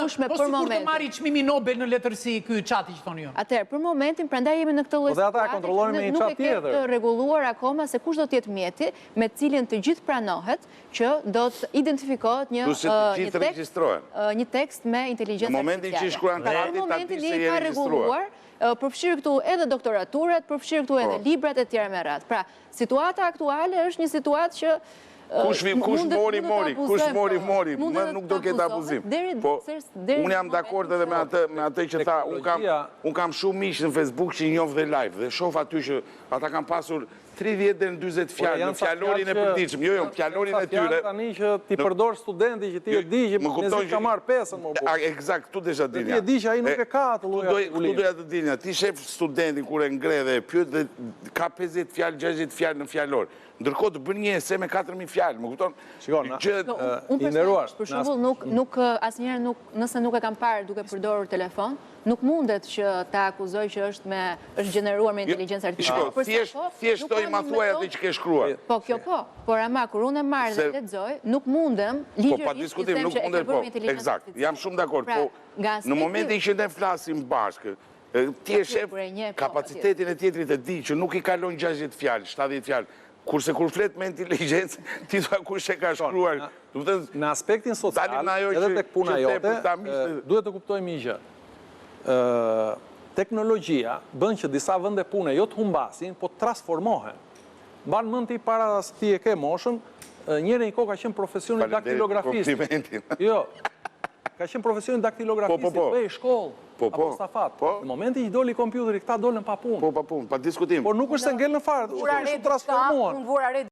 rëndësishme për momentin. Po sikur të marri çmimin Nobel në letërsi ky çati që thoni ju. Atëherë, për momentin, prandaj jemi në këtë lloj situate që nuk e ke të rregulluar akoma se kush do të jetë mjeti me cilin të gjithë pranohet që do të identifikohet një tekst me inteligjencë artificiale. Në momentin që shkruan Për momentin ne ka rregulluar, përfshirë këtu edhe doktoraturat, përfshirë këtu edhe librat e tjera me radhë. Pra, situata aktuale është një situatë që kush mori, më nuk do ketë abuzim. Po, unë jam dakord edhe me atë që tha, unë kam shumë miqë në Facebook që njoh dhe live, dhe shoh aty që ata kanë pasur 30 dhe në 40 fjallë, në fjallorin e përdiqëm, jo, në fjallorin e tyre. Tani që ti përdor studenti që ti e di që nëzit ka marrë pesën, më bu. Eksakt, tu desha dinja. Ti e di që aji nuk e ka të loja të ulinë. Tu doja të dinja, ti shef studentin kur e ngre dhe e pyet dhe ka 50 fjallë, 60 fjallë në fjallor. Ndërkohë të bën një ese me 4000 fjallë, më kupton? Shikon, i nderuar. Për shembull, asnjëherë nëse nuk e kam parë duke përdorur telefon, nuk mundet që ta akuzoj që është gjeneruar me inteligjencë artificiale. Thjesht toj ma thuaj atë që ke shkruar. Po, kjo po. Por ama, kur unë e marrë dhe lexoj, nuk mundem ligjërisht të them që e ke bërë me inteligjencë artificiale. Jam shumë dakord, po në momentin që ne flasim bashkë, ti e shef kapacitetin e tjetrit e di që nuk i kalon 60 fjalë, 70 fjalë. Kurse kur flet me inteligencë, ti thua kush e ka shkruar. Në aspektin social, edhe tek puna jote, duhet të kuptojmë një gjë. Teknologjia bën që disa vende pune jo të humbasin, po të transformohen. Banë mend ti para se ti e ke moshën, njëri një kohë ka qenë profesioni daktilografist. Jo, ka qenë profesioni daktilografist, bëj shkollë, apo stafat. Në momenti që doli kompjuteri, këta dolën pa punë. Po, pa punë, pa diskutim. Por nuk është se ngellën fare, është transformuan.